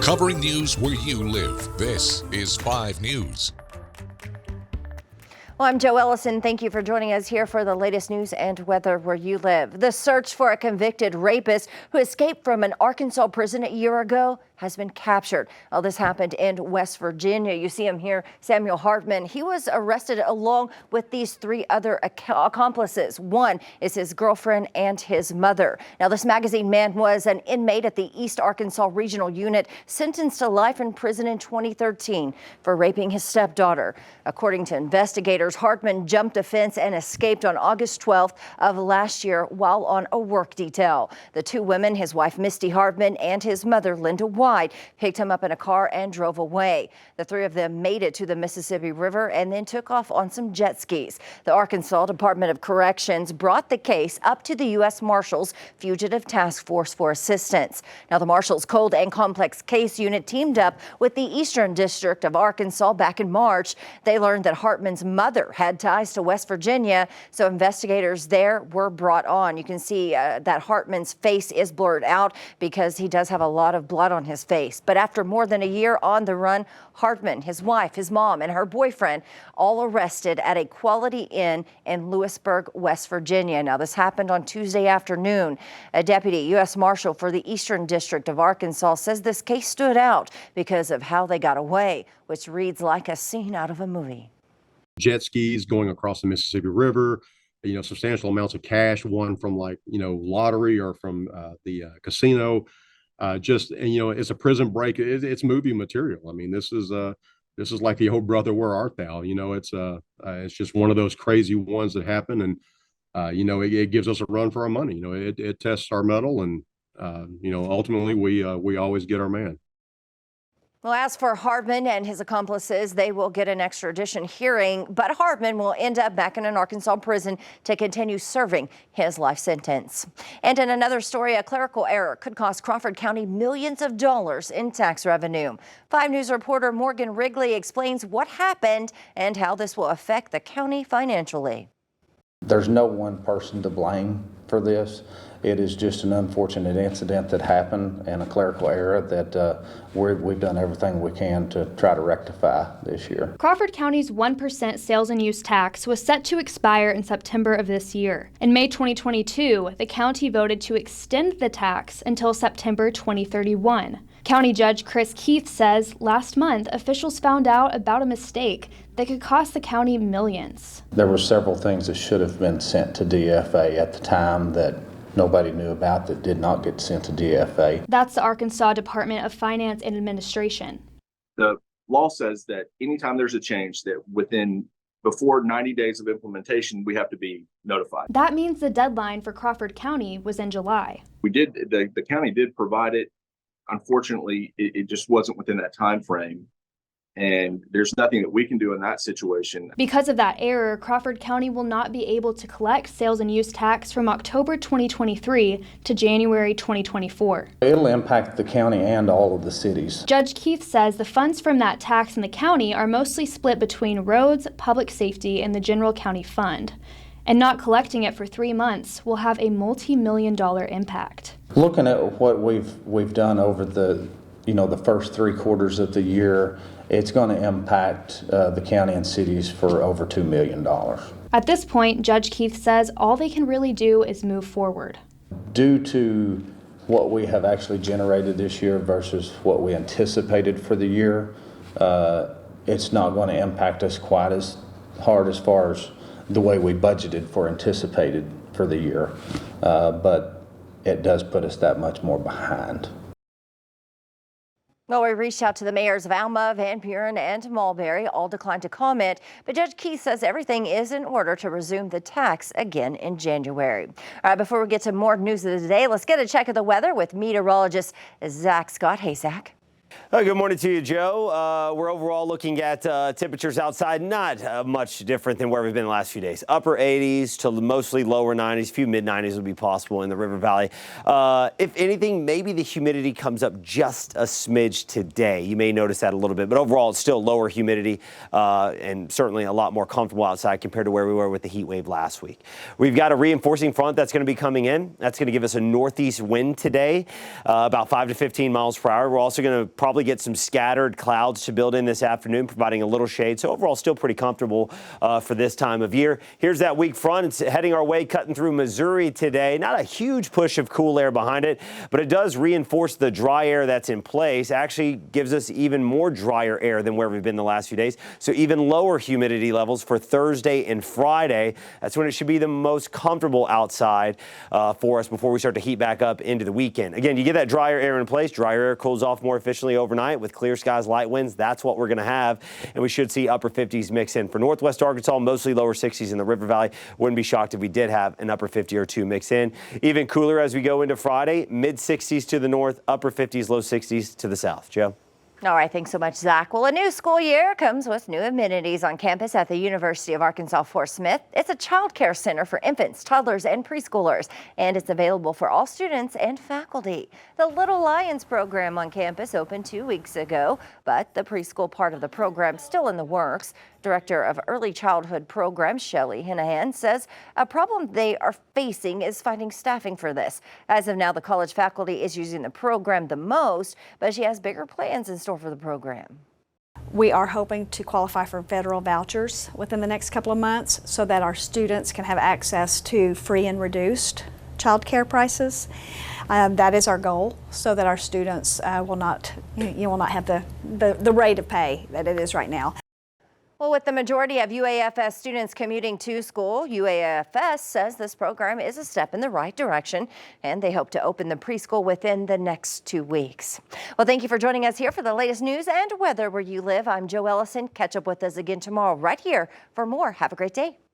covering news where you live. This is 5 News. Well, I'm Joe Ellison. Thank you for joining us here for the latest news and weather where you live. The search for a convicted rapist who escaped from an Arkansas prison a year ago has been captured. Well, this happened in West Virginia. You see him here, Samuel Hartman. He was arrested along with these 3 other accomplices. One is his girlfriend and his mother. Now, this magazine man was an inmate at the East Arkansas Regional Unit, sentenced to life in prison in 2013 for raping his stepdaughter. According to investigators, Hartman jumped a fence and escaped on August 12th of last year while on a work detail. The 2 women, his wife Misty Hartman and his mother Linda White, picked him up in a car and drove away. The 3 of them made it to the Mississippi River and then took off on some jet skis. The Arkansas Department of Corrections brought the case up to the U.S. Marshals Fugitive Task Force for assistance. Now, the Marshals Cold and Complex Case Unit teamed up with the Eastern District of Arkansas back in March. They learned that Hartman's mother had ties to West Virginia, so investigators there were brought on. You can see that Hartman's face is blurred out because he does have a lot of blood on his face. But after more than a year on the run, Hartman, his wife, his mom, and her boyfriend all arrested at a Quality Inn in Lewisburg, West Virginia. Now, this happened on Tuesday afternoon. A deputy U.S. Marshal for the Eastern District of Arkansas says this case stood out because of how they got away, which reads like a scene out of a movie. Jet skis going across the Mississippi River, substantial amounts of cash won from lottery or from the casino. It's a prison break. It's movie material. I mean, this is like the old brother, where art thou? It's just one of those crazy ones that happen, and it gives us a run for our money. It tests our mettle, and ultimately we always get our man. Well, as for Hartman and his accomplices, they will get an extradition hearing, but Hartman will end up back in an Arkansas prison to continue serving his life sentence. And in another story, a clerical error could cost Crawford County millions of dollars in tax revenue. 5 News reporter Morgan Wrigley explains what happened and how this will affect the county financially. There's no one person to blame for this. It is just an unfortunate incident that happened and a clerical error that we've done everything we can to try to rectify this year. Crawford County's 1% sales and use tax was set to expire in September of this year. In May 2022, the county voted to extend the tax until September 2031. County Judge Chris Keith says last month officials found out about a mistake that could cost the county millions. There were several things that should have been sent to DFA at the time that nobody knew about that did not get sent to DFA. That's the Arkansas Department of Finance and Administration. The law says that anytime there's a change that before 90 days of implementation, we have to be notified. That means the deadline for Crawford County was in July. The county did provide it. Unfortunately, it just wasn't within that time frame. And there's nothing that we can do in that situation. Because of that error, Crawford County will not be able to collect sales and use tax from October 2023 to January 2024. It'll impact the county and all of the cities. Judge Keith says the funds from that tax in the county are mostly split between roads, public safety, and the general county fund. And not collecting it for 3 months will have a multi-million-dollar impact. Looking at what we've done over the first 3 quarters of the year, it's going to impact the county and cities for over $2 million. At this point, Judge Keith says all they can really do is move forward. Due to what we have actually generated this year versus what we anticipated for the year, it's not going to impact us quite as hard as far as the way we budgeted for anticipated for the year, but it does put us that much more behind. Well, we reached out to the mayors of Alma, Van Buren, and Mulberry. All declined to comment, but Judge Keith says everything is in order to resume the tax again in January. All right, before we get to more news of the day, let's get a check of the weather with meteorologist Zach Scott. Hey, Zach. Good morning to you, Joe. We're overall looking at temperatures outside, not much different than where we've been the last few days. Upper 80s to mostly lower 90s. A few mid-90s would be possible in the River Valley. If anything, maybe the humidity comes up just a smidge today. You may notice that a little bit, but overall it's still lower humidity and certainly a lot more comfortable outside compared to where we were with the heat wave last week. We've got a reinforcing front that's going to be coming in. That's going to give us a northeast wind today, about 5 to 15 miles per hour. We're also going to probably probably get some scattered clouds to build in this afternoon, providing a little shade. So overall, still pretty comfortable for this time of year. Here's that weak front. It's heading our way, cutting through Missouri today. Not a huge push of cool air behind it, but it does reinforce the dry air that's in place. Actually gives us even more drier air than where we've been the last few days. So even lower humidity levels for Thursday and Friday. That's when it should be the most comfortable outside for us before we start to heat back up into the weekend. Again, you get that drier air in place. Drier air cools off more efficiently overnight with clear skies, light winds. That's what we're going to have. And we should see upper 50s mix in. For northwest Arkansas, mostly lower 60s in the River Valley. Wouldn't be shocked if we did have an upper 50 or 2 mix in. Even cooler as we go into Friday. Mid 60s to the north, upper 50s, low 60s to the south. Joe? All right, thanks so much, Zach. Well, a new school year comes with new amenities on campus at the University of Arkansas Fort Smith. It's a child care center for infants, toddlers, and preschoolers, and it's available for all students and faculty. The Little Lions program on campus opened 2 weeks ago, but the preschool part of the program still in the works. Director of Early Childhood Programs, Shelley Hinahan, says a problem they are facing is finding staffing for this. As of now, the college faculty is using the program the most, but she has bigger plans in store for the program. We are hoping to qualify for federal vouchers within the next couple of months so that our students can have access to free and reduced child care prices. That is our goal, so that our students will not have the rate of pay that it is right now. Well, with the majority of UAFS students commuting to school, UAFS says this program is a step in the right direction, and they hope to open the preschool within the next 2 weeks. Well, thank you for joining us here for the latest news and weather where you live. I'm Joe Ellison. Catch up with us again tomorrow right here for more. Have a great day.